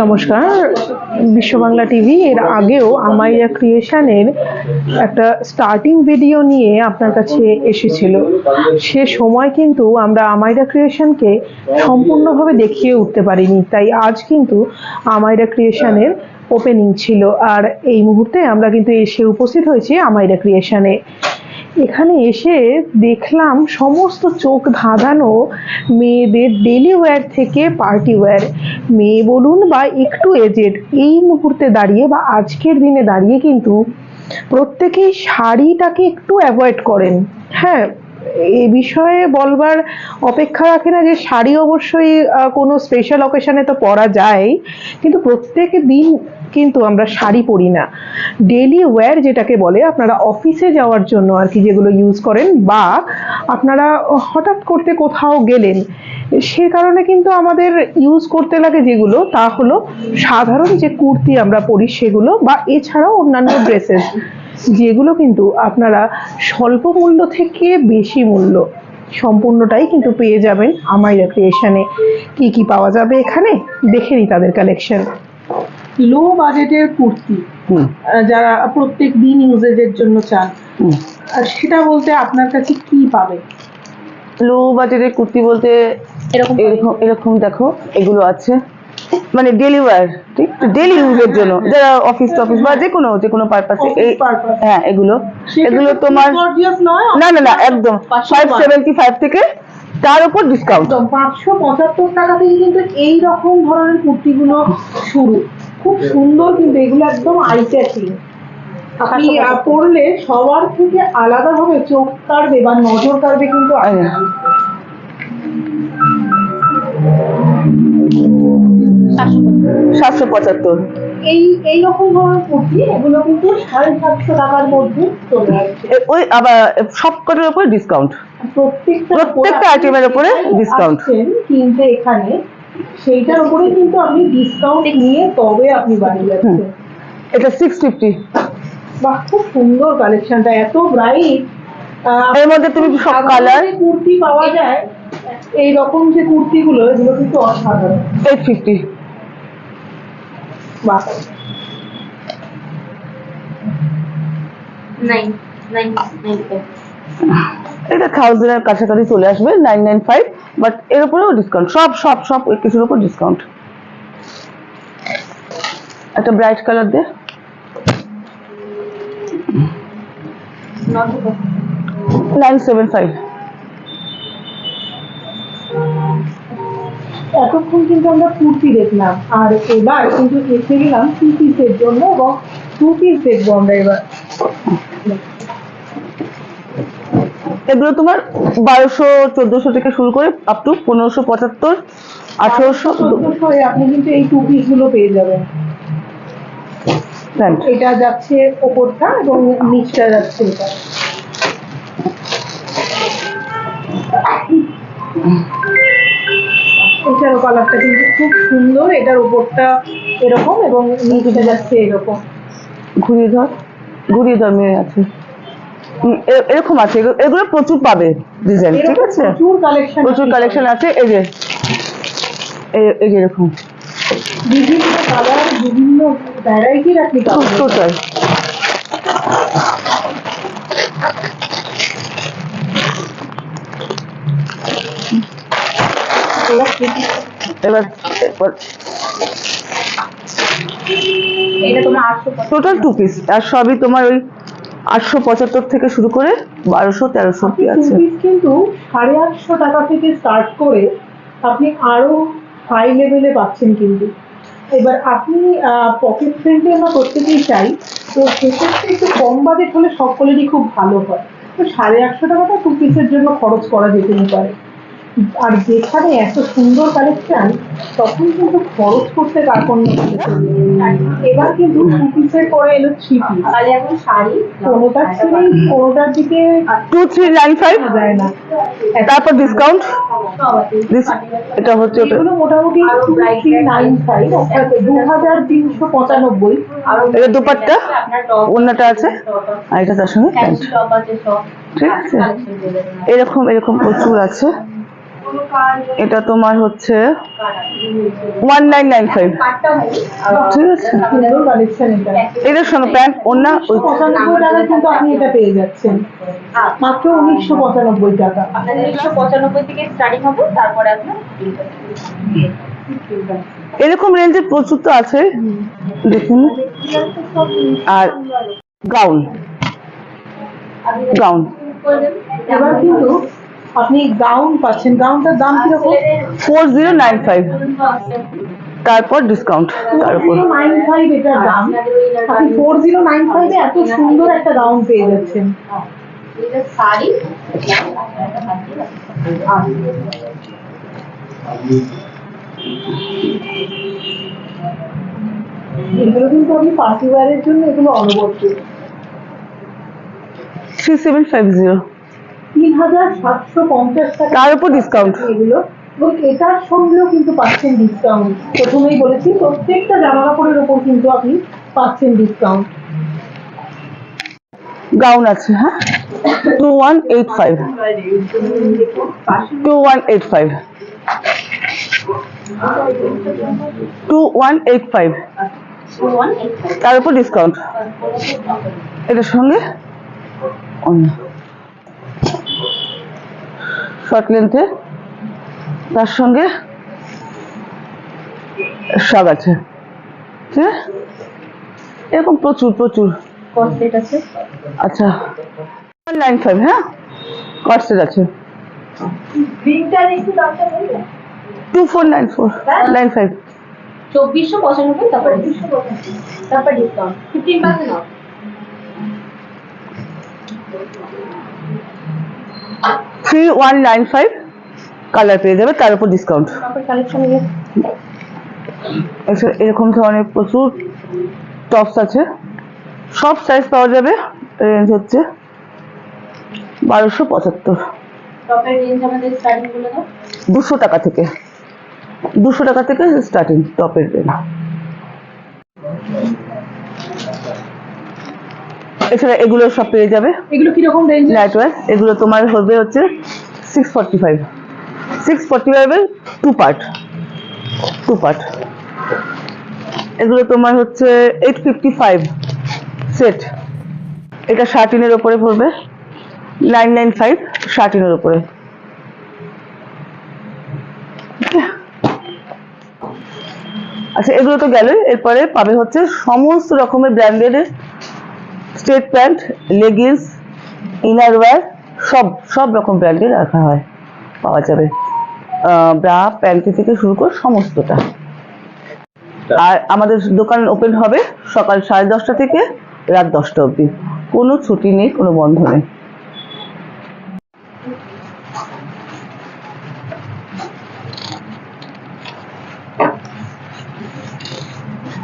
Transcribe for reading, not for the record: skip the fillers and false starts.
নমস্কার, বিশ্ব বাংলা টিভি এর আগেও আমাইরা ক্রিয়েশনের একটা স্টার্টিং ভিডিও নিয়ে আপনার কাছে এসেছিল। সে সময় কিন্তু আমরা আমাইরা ক্রিয়েশনকে সম্পূর্ণভাবে দেখিয়ে উঠতে পারিনি, তাই আজ কিন্তু আমাইরা ক্রিয়েশনের ওপেনিং ছিল। আর এই মুহূর্তে আমরা কিন্তু এসে উপস্থিত হয়েছি আমাইরা ক্রিয়েশনে। এখানে এসে দেখলাম সমস্ত চোখ ধাঁধানো মেয়েদের ডেলি ওয়্যার থেকে পার্টি ওয়্যার, মেয়ে বলুন বা একটু এজেড, এই মুহূর্তে দাঁড়িয়ে বা আজকের দিনে দাঁড়িয়ে কিন্তু প্রত্যেকেই শাড়িটাকে একটু অ্যাভয়েড করেন। হ্যাঁ, এ বিষয়ে বলবার অপেক্ষা রাখে না যে শাড়ি অবশ্যই কোনো স্পেশাল অকেশনে তো পরা যায়, কিন্তু প্রত্যেক দিন কিন্তু আমরা শাড়ি পরি না। ডেলি ওয়্যার যেটাকে বলে, আপনারা অফিসে যাওয়ার জন্য আর কি যেগুলো ইউজ করেন, বা আপনারা হঠাৎ করতে কোথাও গেলেন, সে কারণে কিন্তু আমাদের ইউজ করতে লাগে যেগুলো, তা হলো সাধারণ যে কুর্তি আমরা পরি সেগুলো, বা এছাড়াও অন্যান্য ড্রেসেস, যেগুলো কিন্তু আপনারা স্বল্প মূল্য থেকে বেশি মূল্য সম্পূর্ণটাই কিন্তু পেয়ে যাবেন আমাইরা ক্রিয়েশনে। কি কি পাওয়া যাবে এখানে দেখে নিই তাদের কালেকশন। লো বাজেটের কুর্তি যারা প্রত্যেক দিন ইউজেজের জন্য চান, সেটা বলতে আপনার কাছে কি পাবে? লো বাজেটের কুর্তি বলতে এরকম এরকম দেখো, এগুলো আছে মানে ডেলি ওয়্যার, ঠিক, ডেলি ইউজের জন্য, যারা অফিস টফিস বা যে কোনো পারপাসে। হ্যাঁ, এগুলো তোমার না না না একদম 575 থেকে তার উপর ডিসকাউন্ট। 575 টাকা থেকে কিন্তু এই রকম ধরনের কুর্তিগুলো শুরু, খুব সুন্দর, কিন্তু এগুলো একদম আই ক্যাচিং। আপনি পরলে সবার থেকে আলাদাভাবে চোখ কাড়বে বা নজর কাড়বে কিন্তু। 775 এই রকম ধরনের কুর্তি, এগুলো কিন্তু 750 টাকার মধ্যে চলে আসছে। ওই আবার সবকটার উপরে ডিসকাউন্ট, প্রত্যেকটা আইটেমের উপরে ডিসকাউন্ট কিনতে এখানে, সেইটার উপরে কিন্তু আপনি ডিসকাউন্ট নিয়ে তবে আপনি বাড়ি যাচ্ছেন। এটা 650। বাহ, খুব সুন্দর কালেকশনটা, এত ব্রাইট। এর মধ্যে তুমি সব কালার কুর্তি পাওয়া যায়, এই রকম যে কুর্তিগুলো, এগুলো কিন্তু অসাধারণ। 850। বাহ, 995 এটা 1000 এর কাছাকাছি চলে আসবে, 995, বাট এর উপরেও ডিসকাউন্ট, সব সব সব কিছুর উপর ডিসকাউন্ট। একটা ব্রাইট কালার দে, not 975। এতক্ষণ কিন্তু আমরা কুর্তি দেখলাম, আর এবার কিন্তু এসে গেলাম টু পিসের জন্য, এবং টু পিস দেখবো আমরা এবার। এগুলো তোমার 1200-1400 থেকে শুরু করে আপ টু 1575, 1800। আপনি কিন্তু এই টু পিস গুলো পেয়ে যাবেন। প্যান্ট এটা যাচ্ছে ওপরটা এবং নিচটা যাচ্ছে এটা। এটার কালারটা কিন্তু খুব সুন্দর, এটার উপরটা এরকম এবং নিচটা যাচ্ছে এরকম। ঘুরিয়ে ধর মেয়ে আছে, এরকম আছে। এগুলো প্রচুর পাবে ডিজাইন, ঠিক আছে, প্রচুর কালেকশন আছে। এই যে এরকম বিভিন্ন কালার, বিভিন্ন ভ্যারাইটির আপনি টোটাল। এবার এটা তোমার 800 টোটাল টু পিস, আর সবই তোমার ওই 875 থেকে শুরু করে 1200-1300 অব্দি আছে। কিন্তু 850 টাকা থেকে স্টার্ট করে আপনি আরো হাই লেভেলে পাচ্ছেন কিন্তু। এবার আপনি পকেট ফ্রেন্ডলি আমরা প্রত্যেকেই চাই, তো সেক্ষেত্রে একটু কম বাজেট হলে সকলেরই খুব ভালো হয়। তো 850 টাকাটা টু পিসের জন্য খরচ করা যেতে পারে, আর যেখানে এত সুন্দর কালেকশন, তখন কিন্তু খরচ করতে কার্পণ্য। এবার কিন্তু টু পিসের পরে এলো থ্রি পিস, আর এখন শাড়ি কোনোটার ছেড়েই কোনোটার দিকে 2395 যায় না, তারপর ডিসকাউন্ট। এটা হচ্ছে এগুলো মোটামুটি 2395, অর্থাৎ 2395। এটা দুপাট্টা, অন্যটা আছে, আর এটা তার সঙ্গে প্যান্ট, ঠিক আছে। এরকম প্রচুর আছে। এটা তোমার হচ্ছে 1995। কাটটা ভাই ঠিক আছে, সুন্দর কালেকশন এটা। এটার সঙ্গে প্যান্ট ওড়না ওই 95 টাকায় কিন্তু আপনি এটা পেয়ে যাচ্ছেন মাত্র 1995 টাকা। আপনাদের 195 থেকে স্টার্টিং হবে, তারপরে আপনার এরকম রেঞ্জের প্রচুর তো আছে, দেখুন। আর গাউন, গাউন এবার কিন্তু আপনি গাউন পাচ্ছেন, গাউনটার দাম কিরকম? 4095, তারপর ডিসকাউন্ট তার উপর। 4095 এটার দাম, আপনি 4095 এ এত সুন্দর একটা গাউন পেয়ে যাচ্ছেন। এটা শাড়ি এগুলো কিন্তু আপনি পার্টি ওয়্যারের জন্য এগুলো অনবদ্য। 3750, 3750 টাকা তার উপর ডিসকাউন্ট। এগুলো, এবং এটার সঙ্গেও কিন্তু পাচ্ছেন ডিসকাউন্ট। প্রথমেই বলেছি প্রত্যেকটা জামা কাপড়ের উপর কিন্তু আপনি পাচ্ছেন ডিসকাউন্ট। গাউন আছে, হ্যাঁ, 2185, 2185, 2185, তার উপর ডিসকাউন্ট। এটার সঙ্গে শর্ট লেন্থে, তার সঙ্গে সব আছে, ঠিক আছে? এরকম প্রচুর প্রচুর। কস্ট রেট আছে। আচ্ছা, 195, হ্যাঁ, কস্টের আছে। প্রিন্টার একটু দামটা বলবে? 249495, 2495, তারপর ডিসকাউন্ট 15% অফ। 3195, কালার পেয়ে যাবে, তার উপর ডিসকাউন্ট। তারপর কালেকশন এরকম ধরনের প্রচুর টপস আছে, সব সাইজ পাওয়া যাবে। রেঞ্জ হচ্ছে 1275, টপের রেঞ্জ আমাদের স্টার্টিং বলে দাও। 200 টাকা থেকে, 200 টাকা থেকে স্টার্টিং টপের রেঞ্জ। এছাড়া এগুলো সব পেয়ে যাবে। এগুলো কিরকম রেঞ্জ? নাইট ওয়্যার, এগুলো তোমার হবে হচ্ছে 645, 645 এর 2 পার্ট, 2 পার্ট। এগুলো তোমার হচ্ছে 855 সেট। এটা শার্টিনের উপরে পড়বে 995, শার্টিনের উপরে। আচ্ছা, এগুলো তো গেল। এরপরে পাবে হচ্ছে সমস্ত রকমের branded straight pant, leggings, inner wear, সব সব রকম ব্র্যান্ডের রাখা হয়, পাওয়া যাবে। ব্রা, প্যান্টি থেকে শুরু করে সমস্তটা। আর আমাদের দোকান ওপেন হবে সকাল 10:30 থেকে রাত 10টা অবধি, কোনো ছুটি নেই, কোনো বন্ধ নেই।